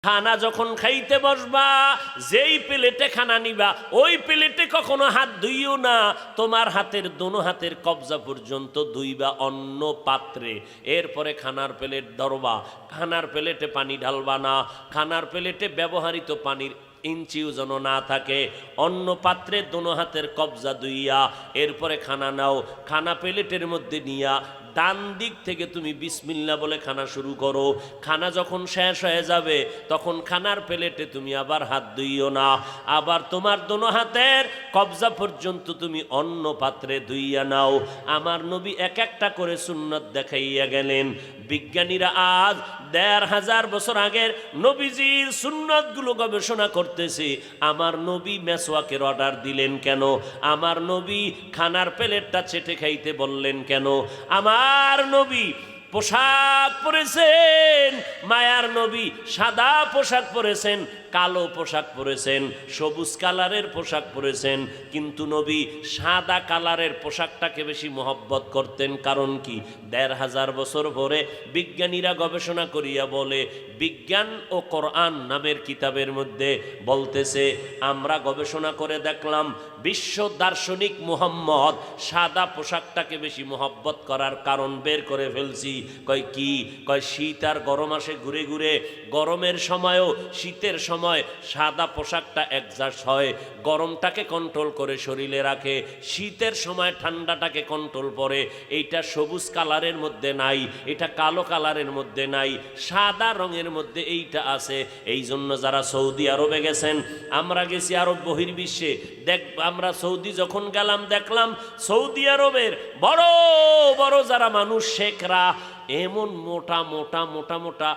খানা যখন খাইতে বসবা, যেই প্লেটে খানা নিবা ওই প্লেটে কখনো হাত ধুইও না। তোমার হাতের দোনো হাতের কবজা পর্যন্ত ধুইবা অন্য পাত্রে। এরপরে খানার প্লেট ধরবা, খানার প্লেটে পানি ঢালবা না। খানার প্লেটে ব্যবহৃত পানির ইঞ্চিও যেন না থাকে। অন্য পাত্রে দোনো হাতের কবজা ধুইয়া এরপরে খানা নাও। খানা প্লেটের মধ্যে নিয়া ডান দিক থেকে তুমি বিসমিল্লাহ বলে খানা শুরু করো। খানা যখন শেষ হয়ে যাবে তখন খানার প্লেটে তুমি আবার হাত ধুইও না। আবার তোমার দোনো হাতের কবজা পর্যন্ত তুমি অন্য পাত্রে ধুইয়া নাও। আমার নবী এক একটা করে সুন্নত দেখাইয়া গেলেন। বিজ্ঞানীরা আজ ১৫০০ বছর আগের নবীজির সুন্নতগুলো গবেষণা করতেছে। আমার নবী মেসওয়াকের অর্ডার দিলেন কেন? আমার নবী খানার প্লেটটা চেটে খাইতে বললেন কেন? আমার নবী পোশাক পরেছেন, মায়ার নবী সাদা পোশাক পরেছেন, কালো পোশাক পরেছেন, সবুজ কালারের পোশাক পরেছেন, কিন্তু নবী সাদা কালারের পোশাকটাকে বেশি মহব্বত করতেন। কারণ কি? ১৫০০ বছর পরে বিজ্ঞানীরা গবেষণা করিয়া বলে, বিজ্ঞান ও কোরআন নামের কিতাবের মধ্যে বলতেছে, আমরা গবেষণা করে দেখলাম বিশ্ব দার্শনিক মুহাম্মদ সাদা পোশাকটাকে বেশি মহব্বত করার কারণ বের করে ফেলছি। কয় কি? কয় শীত আর গরম আসে ঘুরে ঘুরে, গরমের সময়ও শীতের সময় সাদা পোশাকটা অ্যাডজাস্ট হয়, গরমটাকে কন্ট্রোল করে শরীরে রাখে, শীতের সময় ঠান্ডাটাকে কন্ট্রোল করে। এইটা সবুজ কালারের মধ্যে নাই, এটা কালো কালারের মধ্যে নাই, সাদা রঙের মধ্যে এইটা আছে। এই জন্য যারা সৌদি আরবে গেছেন, আমরা গেছি আরব বহির্বিশ্বে, আমরা সৌদি যখন গেলাম দেখলাম সৌদি আরবের বড় বড় যারা মানুষ শেখরা এমন মোটা মোটা মোটা মোটা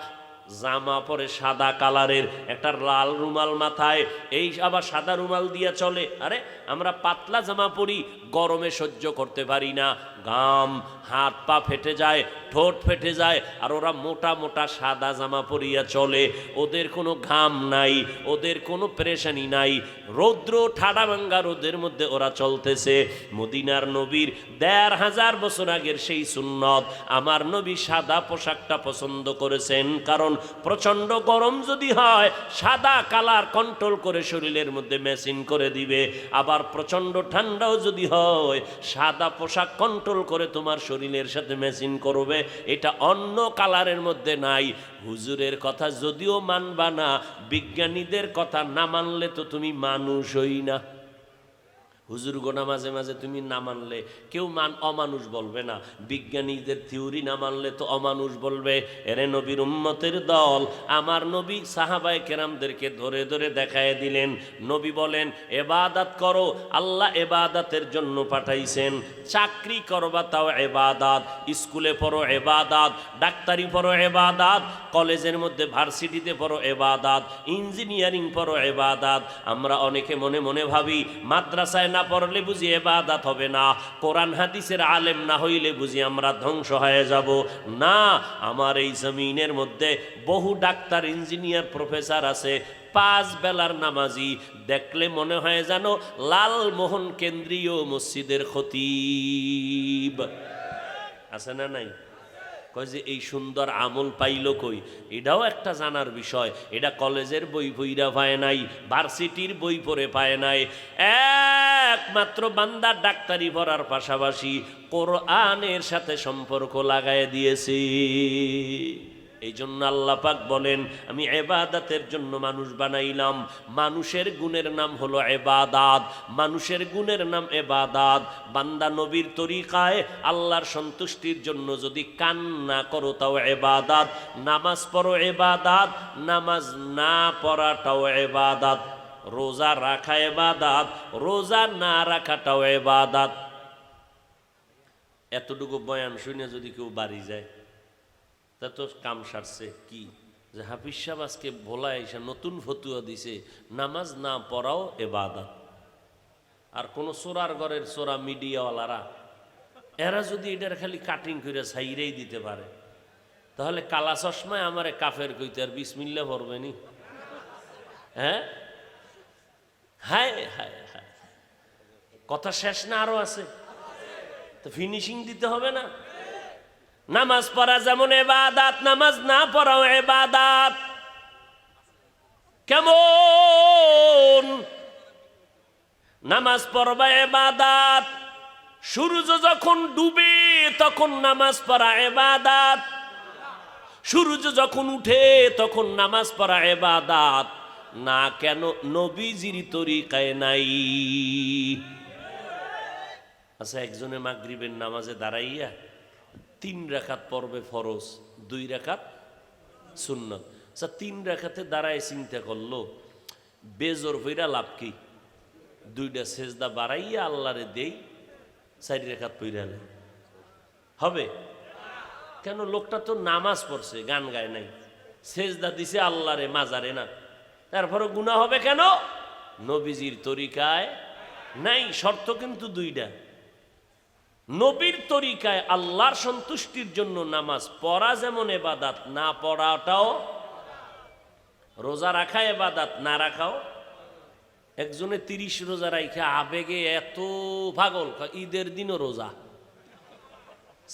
জামা পরে সাদা কালারের, একটা লাল রুমাল মাথায়, এই আবার সাদা রুমাল দিয়া চলে। আরে আমরা পাতলা জামা পরি, গরমে সহ্য করতে পারি না, ঘাম, হাত পা ফেটে যায়, ঠোঁট ফেটে যায়, আর ওরা মোটা মোটা সাদা জামা পরিয়া চলে। ওদের কোনো ঘাম নাই, ওদের কোনো পেরেশানি নাই, রৌদ্র ঠাডা ভাঙ্গা রোদের মধ্যে ওরা চলতেছে। মদিনার নবীর ১৫০০ বছর আগের সেই সুন্নত আমার নবী সাদা পোশাকটা পছন্দ করেছেন। কারণ প্রচণ্ড গরম যদি হয় সাদা কালার কন্ট্রোল করে শরীরের মধ্যে মেশিন করে দিবে, আবার প্রচণ্ড ঠান্ডাও যদি হয় সাদা পোশাক কন্ট্রোল করে তোমার শরীরের সাথে মেশিন করবে। এটা অন্য কালারের মধ্যে নাই। হুজুরের কথা যদিও মানবা না, বিজ্ঞানীদের কথা না মানলে তো তুমি মানুষই না। হুজুর গোনা মাঝে মাঝে তুমি না মানলে কেউ অমানুষ বলবে না, বিজ্ঞানীদের থিওরি না মানলে তো অমানুষ বলবে। এরে নবীর উম্মতের দল, আমার নবী সাহাবায়ে কেরামদেরকে ধরে ধরে দেখায় দিলেন। নবী বলেন, এবাদত করো, আল্লাহ এবাদতের জন্য পাঠাইছেন। চাকরি করবা তাও এবাদত, স্কুলে পড়ো এবাদত, ডাক্তারি পড়ো এবাদত, কলেজের মধ্যে ভার্সিটিতে পড়ো এবাদত, ইঞ্জিনিয়ারিং পড়ো এবাদত। আমরা অনেকে মনে মনে ভাবি মাদ্রাসায় না পড়লে বুঝি ইবাদত হবে না, কোরআন হাদিসের আলেম না হইলে বুঝি আমরা ধ্বংস হয়ে যাব। না, আমার এই জমিনের মধ্যে বহু ডাক্তার, ইঞ্জিনিয়ার, প্রফেসর আছে, 5 বেলার নামাজি, দেখলে মনে হয় যেন লালমোহন কেন্দ্রীয় মসজিদের খতিব। আছে না নাই? কয় যে এই সুন্দর আমল পাইল কই? এটাও একটা জানার বিষয়। এটা কলেজের বই পইরা পায় নাই, ভার্সিটির বই পড়ে পায় নাই। একমাত্র বান্দা ডাক্তারি পড়ার পাশাপাশি কোরআনের সাথে সম্পর্ক লাগায় দিয়েছে। এই জন্য আল্লাহ পাক বলেন, আমি ইবাদতের জন্য মানুষ বানাইলাম। মানুষের গুণের নাম হলো ইবাদত, মানুষের গুণের নাম ইবাদত। বান্দা নবীর তরিকায় আল্লাহর সন্তুষ্টির জন্য যদি কান্না করো তাও ইবাদত, নামাজ পড়ো ইবাদত, নামাজ না পড়াটাও ইবাদত, রোজা রাখা ইবাদত, রোজা না রাখাটাও ইবাদত। এতটুকু বয়ান শুনে যদি কেউ বাড়ি যায় তা তো কাম সারছে। কি যে হাফিজ সাহেব আজকে ভোলা এসে নতুন ফতুয়া দিছে, নামাজ না পড়াও ইবাদত। আর কোন চোরার ঘরের চোরা মিডিয়াওয়ালারা এরা যদি এটার খালি কাটিং করে ছাইরেই দিতে পারে, তাহলে কালা চশমায় আমারে কাফের কইতে আর বিসমিল্লাহ পড়বেনি? হ্যাঁ, হায় হায় হায়, কথা শেষ না, আরো আছে তো, ফিনিশিং দিতে হবে না? নামাজ পড়া যেমন ইবাদত, নামাজ না পড়াও ইবাদত। কেমন? নামাজ পড়বা ইবাদত, সূর্য যখন ডুবে তখন নামাজ পড়া ইবাদত, সূর্য যখন উঠে তখন নামাজ পড়া ইবাদত। না কেন? নবীজির তরিকায় নাই। আচ্ছা, একজনে মাগরিবের নামাজে দাঁড়াইয়া 3 রাকাত পড়বে ফরজ, 2 রাকাত সুন্নত। আচ্ছা, 3 রাকাতে দাঁড়ায় চিন্তা করলো বেজোর হইরা লাভ কি? 2টা সেজদা বাড়াইয়া আল্লাহরে দেই, 4 রাকাত পইরা হবে? কেন? লোকটা তো নামাজ পড়ছে, গান গায় নাই, সেজদা দিছে আল্লাহরে, মাজারে না, তারপরে গুনাহ হবে কেন? নবীজির তরিকায় নাই। শর্ত কিন্তু 2টা। নবীর তরিকায় আল্লাহর সন্তুষ্টির জন্য নামাজ পড়া যেমন ইবাদত, না পড়াটাও। রোজা রাখা ইবাদত, না রাখাও। একজনে 30 রোজা রাখা আবেগে এত পাগল, ঈদের দিনও রোজা,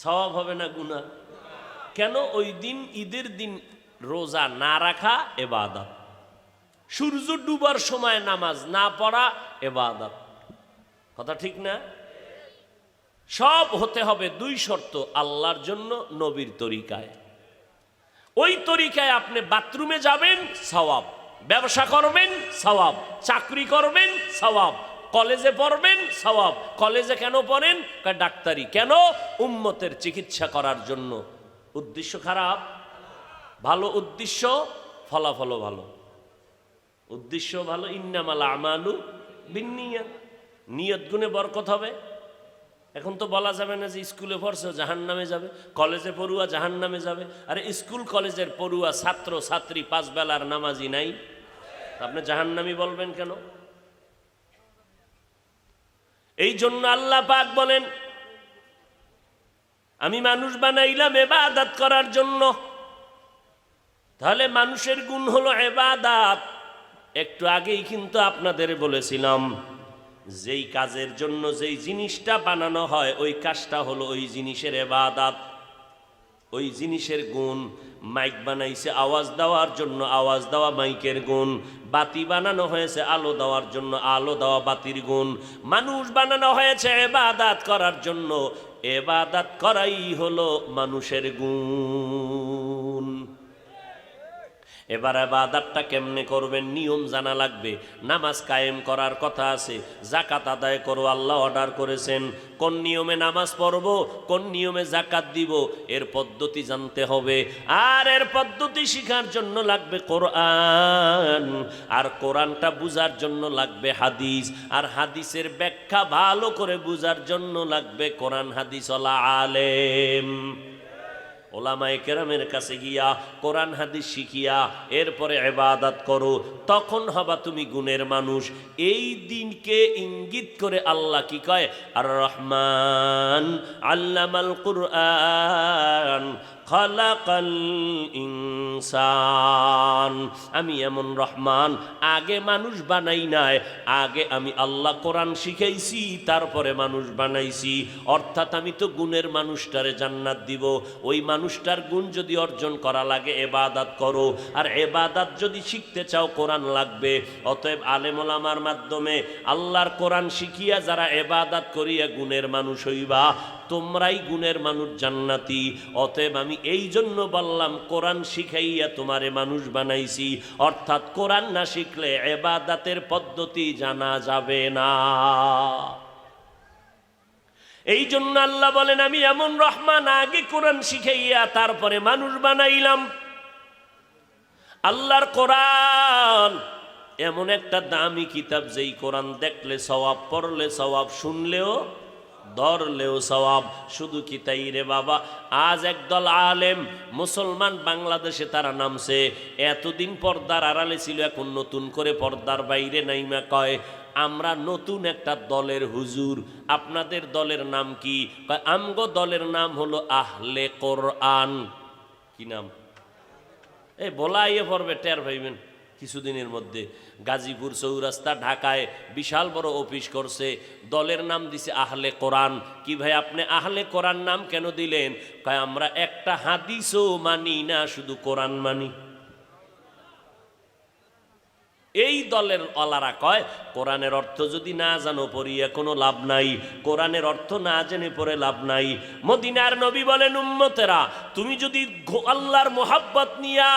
সওয়াব হবে না গুনাহ? কেন? ওই দিন, ঈদের দিন রোজা না রাখা ইবাদত। সূর্য ডুবার সময় নামাজ না পড়া ইবাদত। কথা ঠিক না? সব হতে হবে 2 শর্ত, আল্লাহর জন্য, নবীর তরিকায়। ওই তরিকায় আপনি বাথরুমে যাবেন সওয়াব, ব্যবসা করবেন সওয়াব, চাকরি করবেন সওয়াব, কলেজে পড়বেন সওয়াব। কলেজে কেন পড়েন? ডাক্তারি। কেন? উম্মতের চিকিৎসা করার জন্য। উদ্দেশ্য খারাপ? ভালো উদ্দেশ্য, ফলাফলও ভালো। উদ্দেশ্য ভালো। ইন্নামাল আমালু বিন্নিয়াত, নিয়ত গুণে বরকত হবে। এখন তো বলা যাবে না যে স্কুলে পড়ছে জাহান্নামে যাবে, কলেজে পড়ুয়া জাহান্নামে যাবে। আরে স্কুল কলেজের পড়ুয়া ছাত্র ছাত্রী 5 বেলার নামাজি নাই, আপনি জাহান্নামী বলবেন কেন? এই জন্য আল্লাহ পাক বলেন, আমি মানুষ বানাইলাম ইবাদত করার জন্য। তাহলে মানুষের গুণ হলো ইবাদত। একটু আগেই কিন্তু আপনাদের বলেছিলাম, যেই কাজের জন্য যেই জিনিসটা বানানো হয় ওই কাজটা হলো ওই জিনিসের ইবাদত, ওই জিনিসের গুণ। মাইক বানাইছে আওয়াজ দেওয়ার জন্য, আওয়াজ দেওয়া মাইকের গুণ। বাতি বানানো হয়েছে আলো দেওয়ার জন্য, আলো দেওয়া বাতির গুণ। মানুষ বানানো হয়েছে ইবাদত করার জন্য, ইবাদত করাই হলো মানুষের গুণ। এবার ইবাদতটা কেমনে করবেন নিয়ম জানা লাগবে। নামাজ কায়েম করার কথা আছে, যাকাত আদায় করো আল্লাহ অর্ডার করেছেন। কোন নিয়মে নামাজ পড়ব, কোন নিয়মে যাকাত দিব, এর পদ্ধতি জানতে হবে। আর এর পদ্ধতি শেখার জন্য লাগবে কোরআন, আর কোরআনটা বুঝার জন্য লাগবে হাদিস, আর হাদিসের ব্যাখ্যা ভালো করে বুঝার জন্য লাগবে কোরআন হাদিসওয়ালা আলেম। ওলামায়ে কেরামের কাছে গিয়া কোরআন হাদিস শিখিয়া এরপরে ইবাদত করো, তখন হবা তুমি গুণের মানুষ। এই দিনকে ইঙ্গিত করে আল্লাহ কি কয়? আর রহমান আল্লামাল কুরআন খালাকাল ইনসান। আমি এমন রহমান, আগে মানুষ বানাই নাই, আগে আমি আল্লাহ কোরআন শিখাইছি, তারপরে মানুষ বানাইছি। অর্থাৎ আমি তো গুণের মানুষটারে জান্নাত দিব। ওই মানুষটার গুণ যদি অর্জন করা লাগে ইবাদত করো, আর ইবাদত যদি শিখতে চাও কোরআন লাগবে। অতএব আলেম ওলামার মাধ্যমে আল্লাহর কোরআন শিখিয়া যারা ইবাদত করিয়া গুণের মানুষ হইবা, তোমরাই গুণের মানুষ, জান্নাতি। অতএব আমি এই জন্য বললাম কোরআন শিখাইয়া তোমারে মানুষ বানাইছি। অর্থাৎ কোরআন না শিখলে ইবাদতের পদ্ধতি জানা যাবে না। এই জন্য আল্লাহ বলেন, আমি এমন রহমান, আগে কোরআন শিখাইয়া তারপরে মানুষ বানাইলাম। আল্লাহর কোরআন এমন একটা দামি কিতাব, যেই কোরআন দেখলে সওয়াব, পড়লে সওয়াব, শুনলেও ধরলেও সওয়াব। শুধু কি তাই রে বাবা, আজ একদল আলেম মুসলমান বাংলাদেশে তারা নামছে। এতদিন পর্দার আড়ালে ছিল, এখন নতুন করে পর্দার বাইরে নাইমা কয় আমরা নতুন একটা দলের হুজুর। আপনাদের দলের নাম কি? আমগো দলের নাম হলো আহলে কোরআন। কি নাম? এই বলাইয়ে পড়বে, টের ভাইবেন কিছুদিনের মধ্যে। গাজীপুর চৌরাস্তা ঢাকায় বিশাল বড় অফিস করছে, দলের নাম দিছে আহলে কোরআন। কি ভাই আপনি আহলে কোরআন নাম কেন দিলেন? কয় আমরা একটা হাদিসও মানি না, শুধু কোরআন মানি। এই দলের অলারা কয় কোরআনের অর্থ যদি না জানো পড়িয়া কোনো লাভ নাই, কোরআনের অর্থ না জেনে পড়ে লাভ নাই। মদিনার নবী বলেন, উম্মতেরা তুমি যদি আল্লাহর মোহাব্বত নিয়া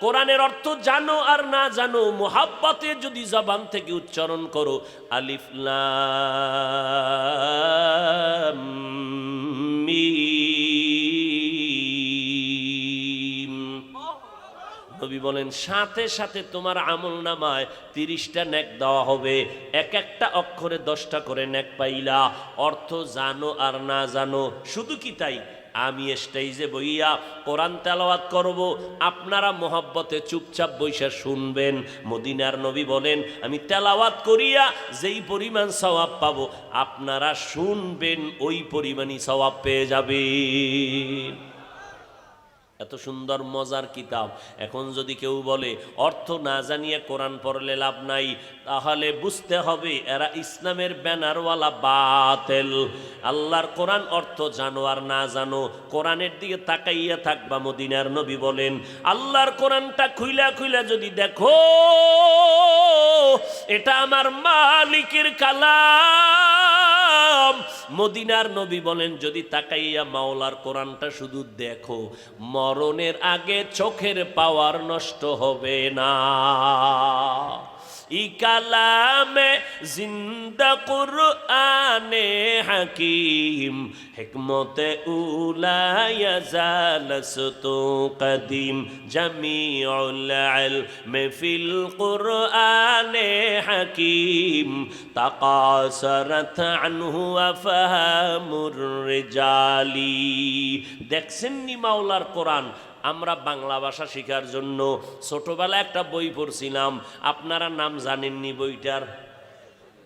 কোরআনের অর্থ জানো আর না জানো, মোহাব্বতে যদি জবান থেকে উচ্চারণ করো আলিফ লাম মিম, নবী বলেন সাথে সাথে তোমার আমল নামায় 30টা নেক দেওয়া হবে, এক একটা অক্ষরে 10টা করে নেক পাইলা। অর্থ জানো আর না জানো। শুধু কি তাই, আমি স্টেজে বইয়া কোরআন তেলাওয়াত করব, আপনারা মোহাব্বতে চুপচাপ বইসা শুনবেন। মদিনার নবী বলেন আমি তেলাওয়াত করিয়া যেই পরিমাণ সওয়াব পাবো, আপনারা শুনবেন ওই পরিমাণই সওয়াব পেয়ে যাবেন। এত সুন্দর মজার কিতাব। এখন যদি কেউ বলে অর্থ না জানিয়ে কোরআন পড়লে লাভ নাই, তাহলে বুঝতে হবে এরা ইসলামের ব্যানারওয়ালা বাতিল। আল্লাহর কোরআন অর্থ জানো আর না জানো, কোরআনের দিকে তাকাইয়া থাকবা। মদিনার নবী বলেন আল্লাহর কোরআনটা খুইলা খুইলা যদি দেখো এটা আমার মালিকের কালাম। মদিনার নবী বলেন যদি তাকাইয়া মাওলার কোরআনটা শুধু দেখো, মরণের আগে চোখের পাওয়ার নষ্ট হবে না। ই কালামে জিন্দা কুরআনে হাকিম, হিকমতে উলা ইয়াজালসতু কদিম, জামিউল ইলমি ফিল কুরআনে হাকিম, তাকাসারাত আনহু আফহামুর রিজালি। দেখছেন নি মাওলার কোরআন। আমরা বাংলা ভাষা শেখার জন্য ছোটবেলায় একটা বই পড়ছিলাম, আপনারা নাম জানেননি বইটার?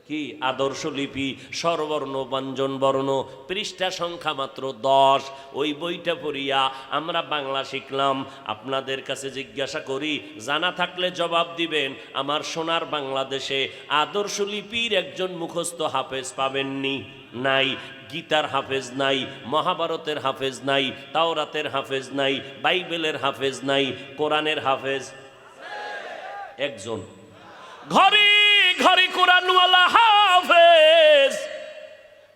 কি আদর্শ লিপি, স্বরবর্ণ ব্যঞ্জন বর্ণ, পৃষ্ঠা সংখ্যা মাত্র 10। ওই বইটা পড়িয়া আমরা বাংলা শিখলাম। আপনাদের কাছে জিজ্ঞাসা করি, জানা থাকলে জবাব দিবেন। আমার সোনার বাংলাদেশে আদর্শ লিপির একজন মুখস্থ হাফেজ পাবেননি? নাই। গীতার হাফেজ নাই, মহাভারতের হাফেজ নাই, তাওরাতের হাফেজ নাই, বাইবেলের হাফেজ নাই, কোরআনের হাফেজ একজন। ঘরে ঘরে কোরআনওয়ালা হাফেজ।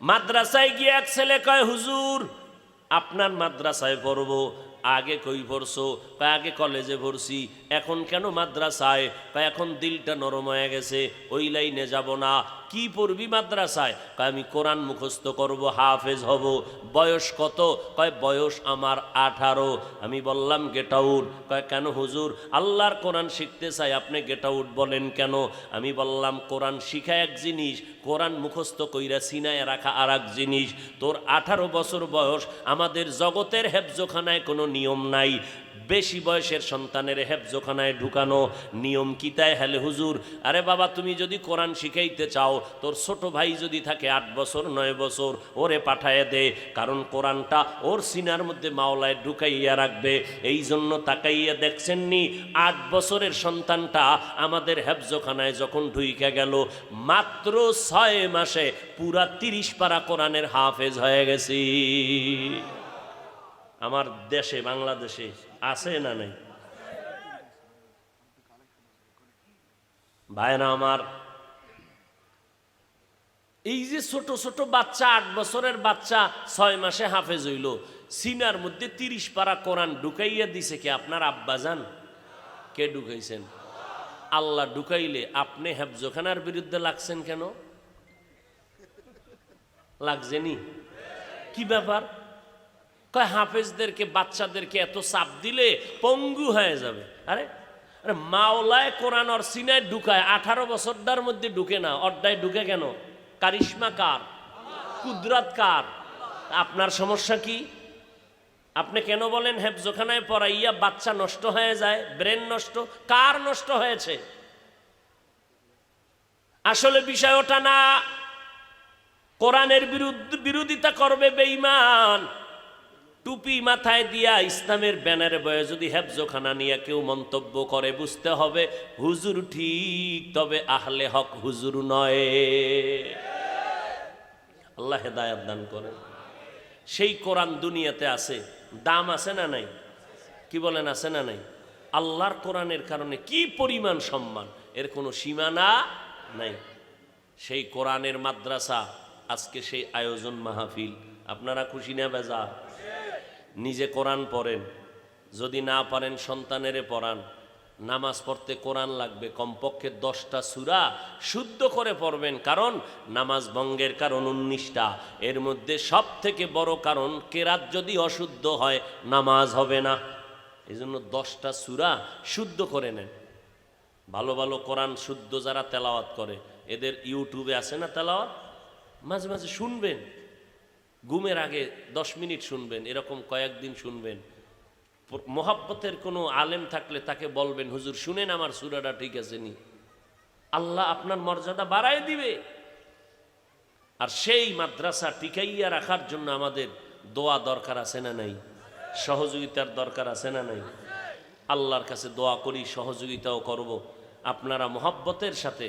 মাদ্রাসায় গিয়ে এক ছেলে কয় হুজুর আপনার মাদ্রাসায় পড়বো। আগে কই পড়ছো? কয় আগে কলেজে পড়ছি। এখন কেন মাদ্রাসায়? কয় এখন দিলটা নরম হয়ে গেছে, ওই লাইনে যাব না। কি পড়বি মাদ্রাসায়? কয় আমি কোরআন মুখস্থ করব, হাফেজ হব। বয়স কত? কয় বয়স আমার 18। আমি বললাম গেট আউট। কয় কেন হুজুর? আল্লাহর কোরআন শিখতে চাই, আপনি গেট আউট বলেন কেন? আমি বললাম কোরআন শিখা এক জিনিস, কোরআন মুখস্থ কইরা সিনায় রাখা আর এক জিনিস। তোর 18 বছর বয়স, আমাদের জগতের হেফজোখানায় কোনো নিয়ম নাই বেশি বয়সের সন্তানের হেফজোখানায় ঢুকানো। নিয়ম কি তাই? হেলে হুজুর, আরে বাবা তুমি যদি কোরআন শিখাইতে চাও, তোর ছোট ভাই যদি থাকে 8 বছর 9 বছর, ওরে পাঠায় দে, কারণ কোরআনটা ওর সিনার মধ্যে মাওলায় ঢুকাইয়া রাখবে। এই জন্য তাকাইয়া দেখছেননি 8 বছরের সন্তানটা আমাদের হেফজোখানায় যখন ঢুইকা গেল, মাত্র 6 মাসে পুরা 30 পারা কোরআনের হাফেজ হয়ে গেছি। আমার দেশে বাংলাদেশে আছে না নাই? ভাইরা আমার, এই যে ছোট ছোট বাচ্চা, 8 বছরের বাচ্চা 6 মাসে হাফেজ হইল, সিনার মধ্যে 30 পারা কোরআন ঢুকাইয়া দিছে কে? আপনার আব্বাজান? কে ঢুকাইছেন? আল্লাহ ঢুকাইলে আপনি হেফজোখানার বিরুদ্ধে লাগছেন কেন? লাগছেনি? কি ব্যাপার? কয় হাফেজদেরকে, বাচ্চাদেরকে এত চাপ দিলে পঙ্গু হয়ে যাবে। আরে আরে মাওলায় কোরআন ওর সিনায় ঢুকায়, 18 বছরটার মধ্যে ঢুকে না, অর্ধায় ঢুকে কেন? কারিশমা কার? কুদরত কার? আপনার সমস্যা কি? আপনি কেন বলেন হেফজোখানায় পড়াইয়া বাচ্চা নষ্ট হয়ে যায়, ব্রেন নষ্ট? কার নষ্ট হয়েছে? আসলে বিষয় ওটা না। কোরআনের বিরোধিতা করবে বেঈমান, টুপি মাথায় দিয়া ইসলামের ব্যানারে বয়ে যদি হেফজোখানা নিয়ে কেউ মন্তব্য করে, বুঝতে হবে হুজুর ঠিক, তবে আহলে হক হুজুর নয়। আল্লাহ হেদায়াত দান করেন। সেই কোরআন দুনিয়াতে আছে, দাম আছে না নাই? কি বলেন, আছে না নাই? আল্লাহর কোরআনের কারণে কি পরিমাণ সম্মান, এর কোনো সীমানা নাই। সেই কোরআনের মাদ্রাসা, আজকে সেই আয়োজন মাহফিল, আপনারা খুশি না বেজার? নিজে কোরআন পড়েন, যদি না পারেন সন্তানেরে পড়ান। নামাজ পড়তে কোরআন লাগবে, কমপক্ষে 10টা সূরা শুদ্ধ করে পড়বেন, কারণ নামাজ ভঙ্গের কারণ 19টা, এর মধ্যে সব থেকে বড় কারণ কেরাত যদি অশুদ্ধ হয় নামাজ হবে না। এই জন্য 10টা সূরা শুদ্ধ করে নেন। ভালো ভালো কোরআন শুদ্ধ যারা তেলাওয়াত করে, এদের ইউটিউবে আছে না তেলাওয়াত, মাঝে মাঝে শুনবেন, ঘুমের আগে 10 মিনিট শুনবেন, এরকম কয়েকদিন শুনবেন। মোহাব্বতের কোনো আলেম থাকলে তাকে বলবেন, হুজুর শুনেন আমার সূরাটা ঠিক আছে নি, আল্লাহ আপনার মর্যাদা বাড়ায় দিবে। আর সেই মাদ্রাসা টিকাইয়া রাখার জন্য আমাদের দোয়া দরকার আছে না নাই? সহযোগিতার দরকার আছে না নাই? আল্লাহর কাছে দোয়া করি, সহযোগিতাও করব। আপনারা মোহাব্বতের সাথে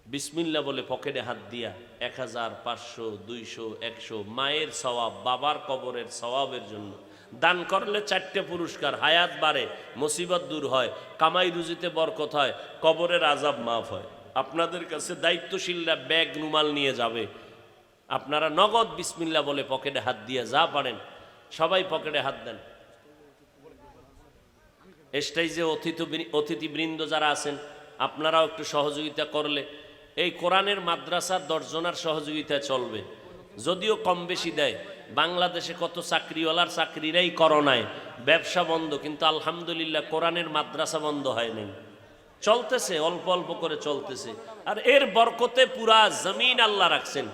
বিসমিল্লাহ বলে পকেটে হাত দিয়া 1000, 500, 200, 100 মায়ের সওয়াব, বাবার কবরের সওয়াবের জন্য দান করলে 4টে পুরস্কার, হায়াত বাড়ে, মুসিবত দূর হয়, কামাই রুজিতে বরকত হয়, কবরের আযাব মাফ হয়। আপনাদের কাছে দায়িত্বশীলরা ব্যাগ রুমাল নিয়ে যাবে, আপনারা নগদ বিসমিল্লাহ বলে পকেটে হাত দিয়ে যা পারেন সবাই পকেটে হাত দেন। স্টেজে অতিথিবৃন্দ যারা আছেন, আপনারাও একটু সহযোগিতা করলে এই কোরআনের মাদ্রাসার 10 জনের সহযোগিতা চলবে। যদিও কম বেশি দেয়, বাংলাদেশে কত চাকরিওয়ালার চাকরিরাই করোনায়, ব্যবসা বন্ধ, কিন্তু আলহামদুলিল্লাহ কোরআনের মাদ্রাসা বন্ধ হয় নাই, চলতেছে, অল্প অল্প করে চলতেছে। আর এর বরকতে পুরা জমিন আল্লাহ রাখছেন।